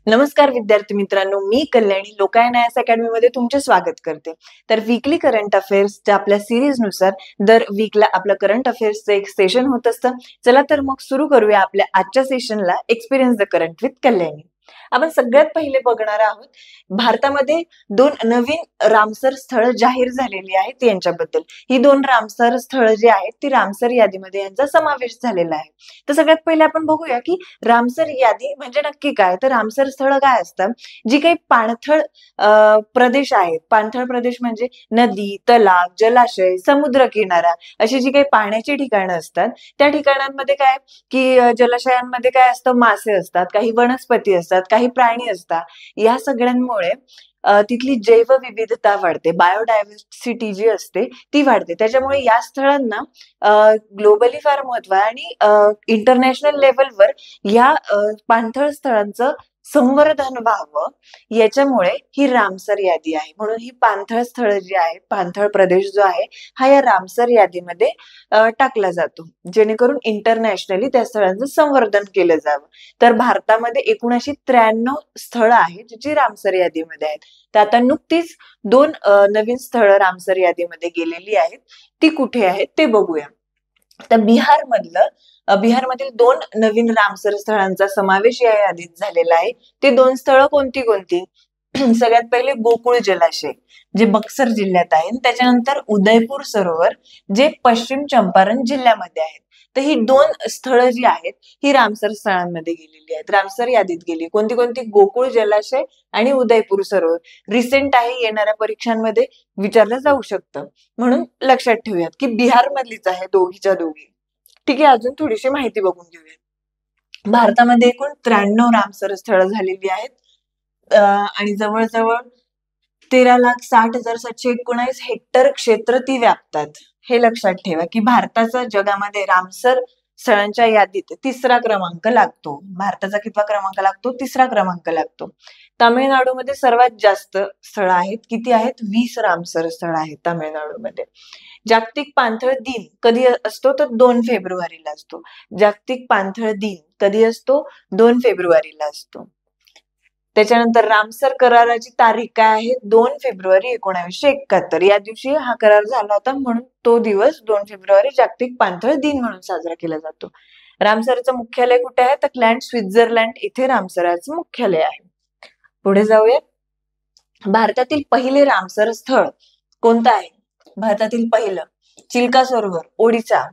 नमस्कार विद्यार्थी मित्रांनो, मी कल्याणी लोकायन आयएस अकॅडमी मध्ये तुमचे स्वागत करते. तर वीकली करंट अफेअर्सच्या आपल्या सिरीज नुसार दर वीकला आपलं करंट अफेअर्सचं एक सेशन होत असतं. चला तर मग सुरू करूया आपल्या आजच्या सेशनला experience the current with Kalyani. आपण सगळ्यात पहिले बघणार आहोत भारतामध्ये 2 नवीन रामसर स्थळ जाहीर झालेली आहेत यांच्याबद्दल. ही 2 रामसर स्थळ जी आहेत ती रामसर यादीमध्ये यांचा समावेश झालेला आहे. तर सगळ्यात पहिले आपण बघूया की रामसर यादी म्हणजे नक्की काय. तर रामसर स्थळ काय असतं, जी काही पाणथळ प्रदेश आहेत. पाणथळ प्रदेश म्हणजे नदी, तलाव, जलाशय, समुद्र किनारा अशी जी काही पाण्याची ठिकाणं असतात, त्या ठिकाणांमध्ये काय की जलाशयांमध्ये काय असतं, मासे असतात, काही वनस्पती असतात, काही प्राणी असतात. या सगळ्यांमुळे तिथली जैवविविधता वाढते, बायोडायव्हर्सिटी जी असते ती वाढते. त्याच्यामुळे या स्थळांना ग्लोबली फार महत्व आहे आणि इंटरनॅशनल लेवलवर या पाणथळ स्थळांचं संवर्धन व्हावं याच्यामुळे ही रामसर यादी आहे. म्हणून ही पाणथळ स्थळ जी आहेत, पाणथळ प्रदेश जो आहे हा या रामसर यादीमध्ये टाकला जातो, जेणेकरून इंटरनॅशनली त्या स्थळांचं संवर्धन केलं जावं. तर भारतामध्ये एकूण अशी 93 स्थळं आहेत जी रामसर यादीमध्ये आहेत. तर आता नुकतीच 2 नवीन स्थळं रामसर यादीमध्ये गेलेली आहेत. ती कुठे आहेत ते बघूया. तर बिहारमधील 2 नवीन रामसर स्थळांचा समावेश या यादीत झालेला आहे. ते 2 स्थळं कोणती कोणती? सगळ्यात पहिले गोकुळ जलाशय जे बक्सर जिल्ह्यात आहे, त्याच्यानंतर उदयपूर सरोवर जे पश्चिम चंपारण जिल्ह्यामध्ये आहेत. तर ही 2 स्थळं जी आहेत ही रामसर स्थळांमध्ये गेलेली आहेत, रामसर यादीत गेली. कोणती कोणती? गोकुळ जलाशय आणि उदयपूर सरोवर. रिसेंट आहे, येणाऱ्या परीक्षांमध्ये विचारलं जाऊ शकतं, म्हणून लक्षात ठेवूयात की बिहार मधलीच आहे दोघीच्या दोघी. ठीक आहे, अजून थोडीशी माहिती बघून घेऊया. भारतामध्ये एकूण 93 रामसर स्थळं झालेली आहेत आणि जवळजवळ 13,60,719 हेक्टर क्षेत्र ती व्यापतात. हे लक्षात ठेवा की भारताचा जगामध्ये रामसर स्थळांच्या यादीत 3रा क्रमांक लागतो. भारताचा कितवा क्रमांक लागतो? 3रा क्रमांक लागतो. तामिळनाडूमध्ये सर्वात जास्त स्थळं आहेत. किती आहेत? 20 रामसर स्थळ आहेत तामिळनाडूमध्ये. जागतिक पाणथळ दिन कधी असतो? तर 2 फेब्रुवारीला असतो. जागतिक पाणथळ दिन कधी असतो? 2 फेब्रुवारीला असतो. त्याच्यानंतर रामसर कराराची तारीख काय आहे? 2 फेब्रुवारी 1971. या दिवशी हा करार झाला होता, म्हणून तो दिवस 2 फेब्रुवारी जागतिक पाणथळ दिन म्हणून साजरा केला जातो. रामसरचं मुख्यालय कुठे आहे? तर लँड स्वित्झर्लंड इथे रामसराचं मुख्यालय आहे. पुढे जाऊया. भारतातील पहिले रामसर स्थळ कोणतं आहे? भारतातील पहिलं चिल्का सरोवर, ओडिसा.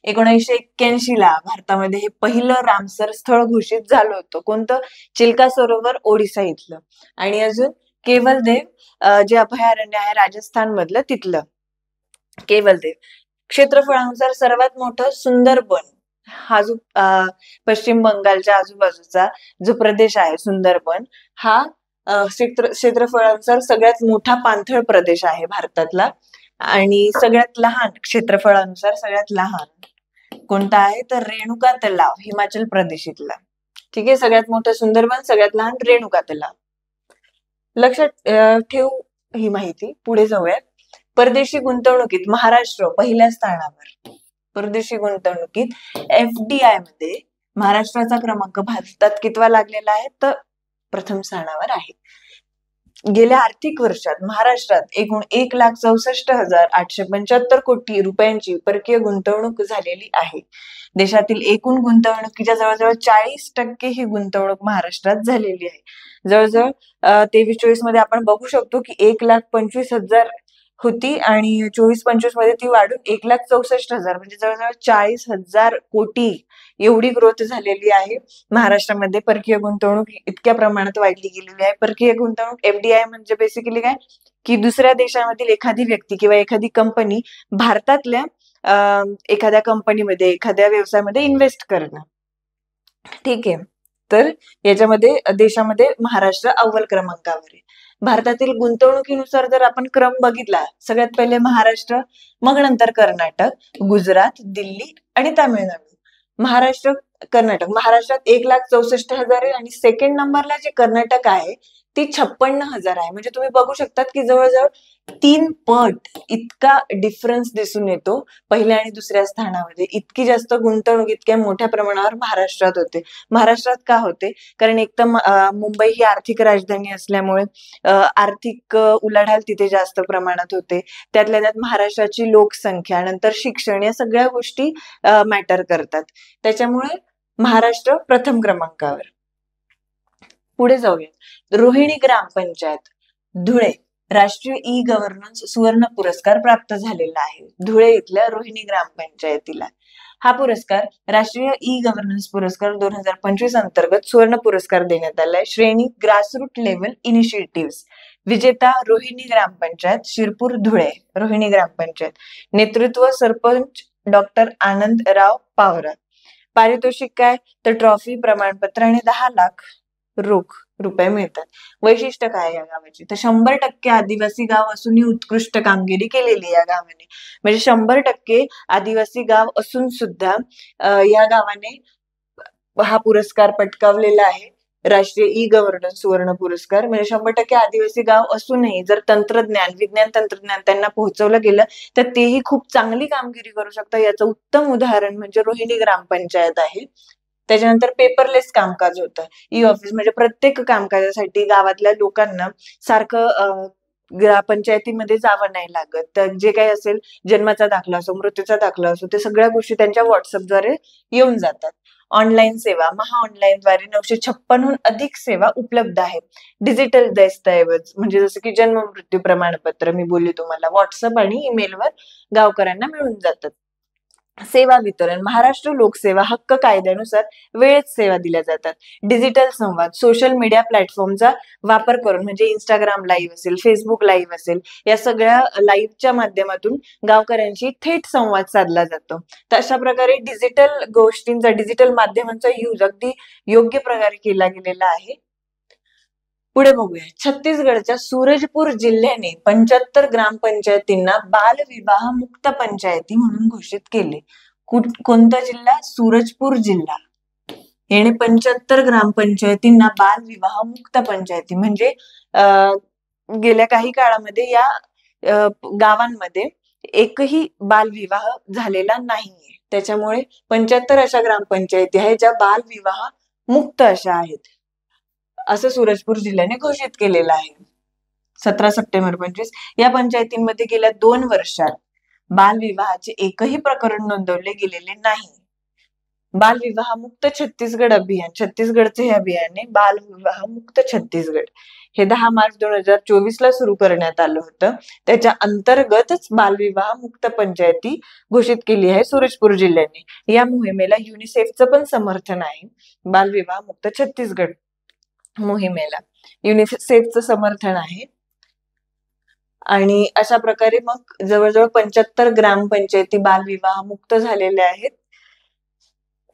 1981 ला भारतामध्ये हे पहिलं रामसर स्थळ घोषित झालं होतं. कोणतं? चिल्का सरोवर, ओडिसा इथलं. आणि अजून केवलदेव जे अभयारण्य आहे राजस्थान मधलं तिथलं केवलदेव. क्षेत्रफळानुसार सर्वात मोठं सुंदरबन हा जो पश्चिम बंगालच्या आजूबाजूचा जो प्रदेश आहे सुंदरबन, हा क्षेत्रफळानुसार सगळ्यात मोठा पाणथळ प्रदेश आहे भारतातला. आणि सगळ्यात लहान क्षेत्रफळानुसार सगळ्यात लहान कोणता आहे? तर रेणुका तलाव, हिमाचल प्रदेश इथला. ठीक आहे, सगळ्यात मोठं सुंदरबन, सगळ्यात लहान रेणुका तलाव. लक्षात ठेवू ही माहिती. पुढे जाऊयात. परदेशी गुंतवणुकीत महाराष्ट्र पहिल्या स्थानावर. परदेशी गुंतवणुकीत FDI मध्ये महाराष्ट्राचा क्रमांक भारतात कितवा लागलेला आहे? तर प्रथम स्थानावर आहे. गेल्या आर्थिक वर्षात महाराष्ट्रात एकूण 1,64,875 कोटी रुपयांची परकीय गुंतवणूक झालेली आहे. देशातील एकूण गुंतवणुकीच्या जवळजवळ 40% ही गुंतवणूक महाराष्ट्रात झालेली आहे. जवळजवळ 23-24 मध्ये आपण बघू शकतो की 1,25,000 होती आणि 24-25 मध्ये ती वाढून 1,64,000 म्हणजे जवळजवळ 40,000 कोटी एवढी ग्रोथ झालेली आहे. महाराष्ट्रामध्ये परकीय गुंतवणूक इतक्या प्रमाणात वाढली गेलेली आहे. परकीय गुंतवणूक FDI म्हणजे बेसिकली काय की दुसऱ्या देशामधील एखादी व्यक्ती किंवा एखादी कंपनी भारतातल्या एखाद्या कंपनीमध्ये एखाद्या व्यवसायामध्ये इन्व्हेस्ट करणं. ठीक आहे, तर याच्यामध्ये देशामध्ये महाराष्ट्र अव्वल क्रमांकावर आहे. भारतातील गुंतवणुकीनुसार जर आपण क्रम बघितला, सगळ्यात पहिले महाराष्ट्र, मग नंतर कर्नाटक, गुजरात, दिल्ली आणि तामिळनाडू. महाराष्ट्रात 1,64,000 आहे आणि सेकंड नंबरला जे कर्नाटक आहे ती 56,000 आहे. म्हणजे तुम्ही बघू शकतात की जवळजवळ 3 पट इतका डिफरन्स दिसून येतो पहिल्या आणि दुसऱ्या स्थानामध्ये. इतकी जास्त गुंतवणूक इतक्या मोठ्या प्रमाणावर महाराष्ट्रात होते. महाराष्ट्रात का होते? कारण एक तर मुंबई ही आर्थिक राजधानी असल्यामुळे आर्थिक उलाढाल तिथे जास्त प्रमाणात होते. त्यातल्या त्यात महाराष्ट्राची लोकसंख्या, नंतर शिक्षण, या सगळ्या गोष्टी मॅटर करतात. त्याच्यामुळे महाराष्ट्र प्रथम क्रमांकावर. पुढे जाऊया. रोहिणी ग्रामपंचायत धुळे राष्ट्रीय ई गव्हर्नन्स सुवर्ण पुरस्कार प्राप्त झालेला आहे. धुळे इथल्या रोहिणी ग्रामपंचायतीला हा पुरस्कार राष्ट्रीय ई गव्हर्नन्स पुरस्कार 2025 अंतर्गत सुवर्ण पुरस्कार देण्यात आलाय. श्रेणी ग्रासरूट लेव्हल इनिशिएटिव्ह. विजेता रोहिणी ग्रामपंचायत शिरपूर धुळे. रोहिणी ग्रामपंचायत. नेतृत्व सरपंच डॉक्टर आनंदराव पावरा. पारितोषिक काय? तर ट्रॉफी, प्रमाणपत्र आणि 10 लाख रोख रुपये मिळतात. वैशिष्ट्य काय या गावाची? तर 100% आदिवासी गाव असूनही उत्कृष्ट कामगिरी केलेली या गावाने. म्हणजे 100% आदिवासी गाव असून सुद्धा या गावाने हा पुरस्कार पटकावलेला आहे. राष्ट्रीय ई गव्हर्नन्स सुवर्ण पुरस्कार. म्हणजे 100% आदिवासी गाव असूनही जर तंत्रज्ञान, विज्ञान तंत्रज्ञान त्यांना पोहोचवलं गेलं तर तेही खूप चांगली कामगिरी करू शकतात. याचं उत्तम उदाहरण म्हणजे रोहिणी ग्रामपंचायत आहे. त्याच्यानंतर पेपरलेस कामकाज होतं. ई ऑफिस म्हणजे प्रत्येक कामकाजासाठी गावातल्या लोकांना सारखं ग्रामपंचायतीमध्ये जावं नाही लागत. तर जे काही असेल, जन्माचा दाखला असो, मृत्यूचा दाखला असो, ते सगळ्या गोष्टी त्यांच्या व्हॉट्सअपद्वारे येऊन जातात. ऑनलाईन सेवा. महा ऑनलाईनद्वारे 956हून अधिक सेवा उपलब्ध आहेत. डिजिटल दस्तऐवज म्हणजे जसं की जन्म मृत्यू प्रमाणपत्र मी बोलली तुम्हाला, व्हॉट्सअप आणि ईमेलवर गावकऱ्यांना मिळून जातात. सेवा वितरण. महाराष्ट्र लोकसेवा हक्क कायद्यानुसार वेळेत सेवा दिल्या जातात. डिजिटल संवाद. सोशल मीडिया प्लॅटफॉर्मचा वापर करून म्हणजे इंस्टाग्राम लाईव्ह असेल, फेसबुक लाईव्ह असेल, या सगळ्या लाईव्हच्या माध्यमातून गावकऱ्यांशी थेट संवाद साधला जातो. तर अशा प्रकारे डिजिटल गोष्टींचा, डिजिटल माध्यमांचा यूज अगदी योग्य प्रकारे केला गेलेला आहे. पुढे बघूया. छत्तीसगडच्या सूरजपूर जिल्ह्याने 75 ग्रामपंचायतींना बालविवाह मुक्त पंचायती म्हणून घोषित केले. कोणता जिल्हा? सूरजपूर जिल्हा. याने 75 ग्रामपंचायतींना बालविवाह मुक्त पंचायती म्हणजे गेल्या काही काळामध्ये या गावांमध्ये एकही बालविवाह झालेला नाहीये. त्याच्यामुळे 75 अशा ग्रामपंचायती आहेत ज्या बालविवाह मुक्त अशा आहेत, असं सूरजपूर जिल्ह्याने घोषित केलेलं आहे. 17 सप्टेंबर 25. या पंचायतींमध्ये गेल्या 2 वर्षात बालविवाहाचे एकही प्रकरण नोंदवले गेलेले नाही. बालविवाह मुक्त छत्तीसगड अभियान. छत्तीसगडचे हे अभियान आहे बालविवाह मुक्त छत्तीसगड. हे 10 मार्च 2024 ला सुरू करण्यात आलं होतं. त्याच्या अंतर्गतच बालविवाह मुक्त पंचायती घोषित केली आहे सूरजपूर जिल्ह्याने. या मोहिमेला युनिसेफचं पण समर्थन आहे. बालविवाह मुक्त छत्तीसगड मोहिमेला युनिसेफचं समर्थन आहे. आणि अशा प्रकारे मग जवळजवळ 75 ग्रामपंचायती बालविवाह मुक्त झालेल्या आहेत.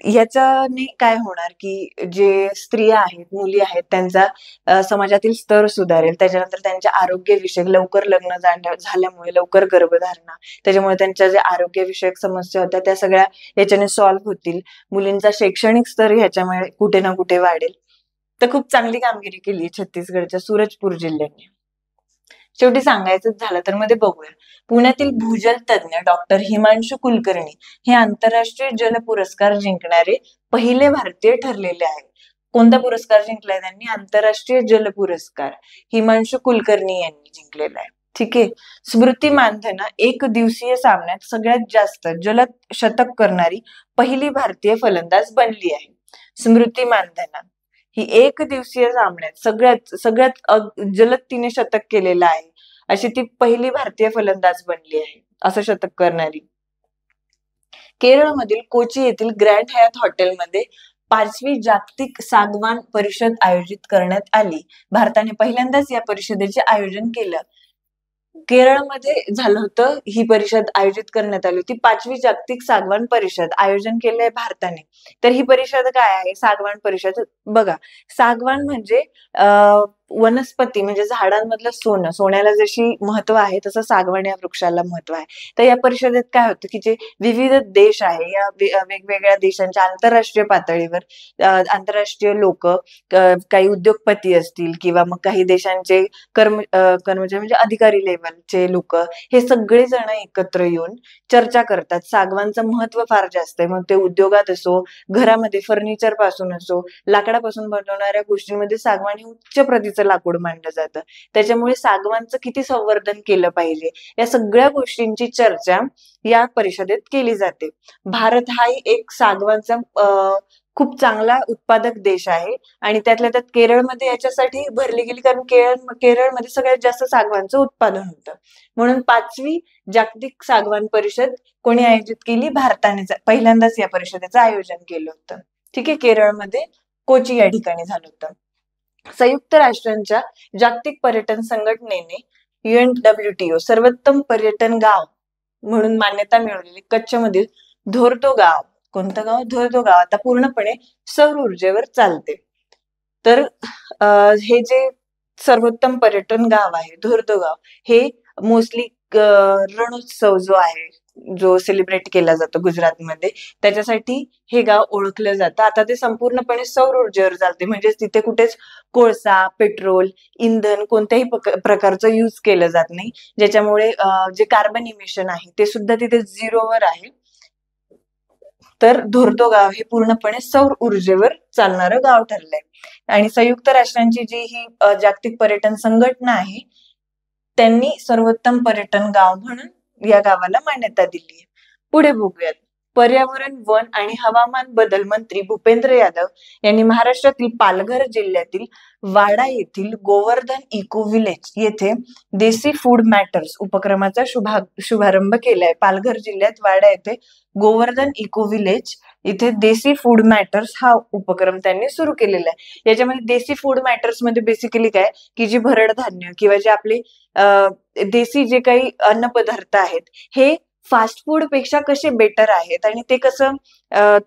याच्याने काय होणार की जे स्त्रिया आहेत, मुली आहेत, त्यांचा समाजातील स्तर सुधारेल. त्याच्यानंतर त्यांच्या आरोग्यविषयक लवकर लग्न झाल्यामुळे लवकर गर्भधारणा, त्याच्यामुळे त्यांच्या ज्या आरोग्यविषयक समस्या होत्या त्या सगळ्या याच्याने सॉल्व्ह होतील. मुलींचा शैक्षणिक स्तर ह्याच्यामुळे कुठे ना कुठे वाढेल. तर खूप चांगली कामगिरी केली छत्तीसगडच्या सूरजपूर जिल्ह्याने. शेवटी सांगायचंच झालं तर मध्ये बघूया. पुण्यातील भूजल तज्ञ डॉक्टर हिमांशू कुलकर्णी हे आंतरराष्ट्रीय जल पुरस्कार जिंकणारे पहिले भारतीय ठरलेले आहेत. कोणता पुरस्कार जिंकलाय त्यांनी? आंतरराष्ट्रीय जल पुरस्कार हिमांशू कुलकर्णी यांनी जिंकलेला आहे. ठीक आहे. स्मृती मानधना 1 दिवसीय सामन्यात सगळ्यात जास्त जलद शतक करणारी पहिली भारतीय फलंदाज बनली आहे. स्मृती मानधना ही 1 दिवसीय सामन्यात सगळ्यात जलद तिने शतक केलेलं आहे. अशी ती पहिली भारतीय फलंदाज बनली आहे असं शतक करणारी. केरळमधील कोची येथील ग्रँड हयात हॉटेलमध्ये 5वी जागतिक सागवान परिषद आयोजित करण्यात आली. भारताने पहिल्यांदाच या परिषदेचे आयोजन केलं. केरळमध्ये झालं होतं, ही परिषद आयोजित करण्यात आली होती. 5वी जागतिक सागवान परिषद आयोजन केलंय भारताने. तर ही परिषद काय आहे? सागवान परिषद. बघा, सागवान म्हणजे वनस्पती म्हणजे झाडांमधलं सोन्याला जशी महत्व आहे तसं सागवान या वृक्षाला महत्व आहे. तर या परिषदेत काय होतं की जे विविध देश आहे या वेगवेगळ्या देशांच्या आंतरराष्ट्रीय पातळीवर आंतरराष्ट्रीय लोक, काही उद्योगपती असतील किंवा मग काही देशांचे कर्मचारी म्हणजे अधिकारी लेवलचे लोक, हे सगळे जण एकत्र येऊन चर्चा करतात. सागवानचं महत्व फार जास्त आहे. मग ते उद्योगात असो, घरामध्ये फर्निचर पासून असो, लाकडापासून बनवणाऱ्या गोष्टींमध्ये सागवान हे उच्च प्रतीचं लाकूड मानलं जातं. त्याच्यामुळे सागवानचं किती संवर्धन केलं पाहिजे या सगळ्या गोष्टींची चर्चा या परिषदेत केली जाते. भारत हाही एक सागवानचा खूप चांगला उत्पादक देश आहे आणि त्यातल्या त्यात केरळमध्ये याच्यासाठी भरली गेली, कारण केरळमध्ये सगळ्यात जास्त सागवानचं उत्पादन होतं. म्हणून 5वी जागतिक सागवान परिषद कोणी आयोजित केली? भारताने पहिल्यांदाच या परिषदेचं आयोजन केलं होतं. ठीक आहे, केरळमध्ये कोची या ठिकाणी झालं होतं. संयुक्त राष्ट्रांच्या जागतिक पर्यटन संघटनेने UNWTO सर्वोत्तम पर्यटन गाव म्हणून मान्यता मिळवलेली कच्छमधील धोर्दो गाव, कोणतं गाव? धोर्दो गाव आता पूर्णपणे सौर ऊर्जेवर चालते. तर हे जे सर्वोत्तम पर्यटन गाव आहे धोर्दो गाव, हे मोस्टली रणोत्सव जो आहे, जो सेलिब्रेट केला जातो गुजरातमध्ये, त्याच्यासाठी हे गाव ओळखलं जातं. आता ते संपूर्णपणे सौर ऊर्जेवर चालते, म्हणजे तिथे कुठेच कोळसा, पेट्रोल, इंधन कोणत्याही प्रकारचं यूज केलं जात नाही, ज्याच्यामुळे जे कार्बन इमिशन आहे ते सुद्धा तिथे 0वर आहे. तर धोर्दो गाव हे पूर्णपणे सौर ऊर्जेवर चालणारं गाव ठरलंय. आणि संयुक्त राष्ट्रांची जी ही जागतिक पर्यटन संघटना आहे, त्यांनी सर्वोत्तम पर्यटन गाव म्हणून या गावाला मान्यता दिली आहे. पुढे बघूयात. पर्यावरण, वन आणि हवामान बदल मंत्री भूपेंद्र यादव यांनी महाराष्ट्रातील पालघर जिल्ह्यातील वाडा येथील गोवर्धन इको विलेज येथे देसी फूड मॅटर्स उपक्रमाचा शुभारंभ केलाय. पालघर जिल्ह्यात वाडा येथे गोवर्धन इको विलेज इथे देसी फूड मॅटर्स हा उपक्रम त्यांनी सुरू केलेला आहे. याच्यामध्ये देसी फूड मॅटर्स मध्ये बेसिकली काय की जी भरड धान्य किंवा जे आपले देसी जे काही अन्न पदार्थ आहेत हे फास्ट फूड पेक्षा कसे बेटर आहेत आणि ते कसं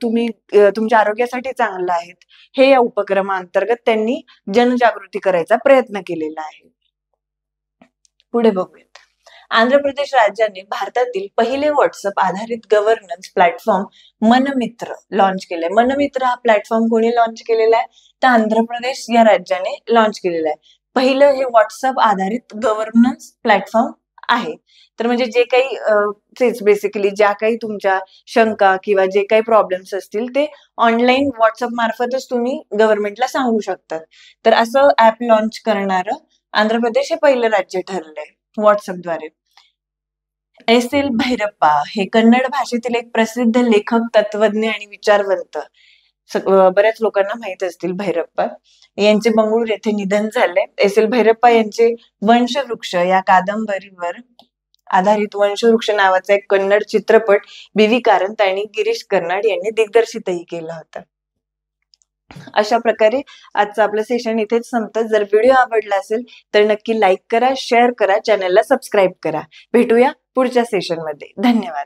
तुम्ही तुमच्या आरोग्यासाठी चांगलं आहेत, हे या उपक्रमाअंतर्गत त्यांनी जनजागृती करायचा प्रयत्न केलेला आहे. पुढे बघूयात. आंध्र प्रदेश राज्याने भारतातील पहिले व्हॉट्सअप आधारित गव्हर्नन्स प्लॅटफॉर्म मनमित्र लॉन्च केलंय. मनमित्र हा प्लॅटफॉर्म कोणी लॉन्च केलेला आहे? तर आंध्र प्रदेश या राज्याने लॉन्च केलेला आहे. पहिलं हे व्हॉट्सअप आधारित गव्हर्नन्स प्लॅटफॉर्म आहे. तर म्हणजे जे काही बेसिकली ज्या काही तुमच्या शंका किंवा जे काही प्रॉब्लेम्स असतील ते ऑनलाईन व्हॉट्सअप मार्फतच तुम्ही गव्हर्नमेंटला सांगू शकतात. तर असं ऍप लॉन्च करणारं आंध्र प्रदेश हे पहिलं राज्य ठरलंय व्हॉट्सअपद्वारे. एस.एल. भैरप्पा हे कन्नड भाषेतील एक प्रसिद्ध लेखक, तत्वज्ञ आणि विचारवंत, बऱ्याच लोकांना माहित असतील भैरप्पा यांचे बंगळूर येथे निधन झाले. एस.एल. भैरप्पा यांचे वंशवृक्ष या कादंबरीवर आधारित वंशवृक्ष नावाचा एक कन्नड चित्रपट बी.व्ही. कारंत आणि गिरीश कर्नाड यांनी दिग्दर्शितही केला होता. अशा प्रकारे आजचं आपलं सेशन इथेच संपतं. जर व्हिडिओ आवडला असेल तर नक्की लाईक करा, शेअर करा, चॅनलला सबस्क्राईब करा. भेटूया पुढच्या सेशनमध्ये. धन्यवाद.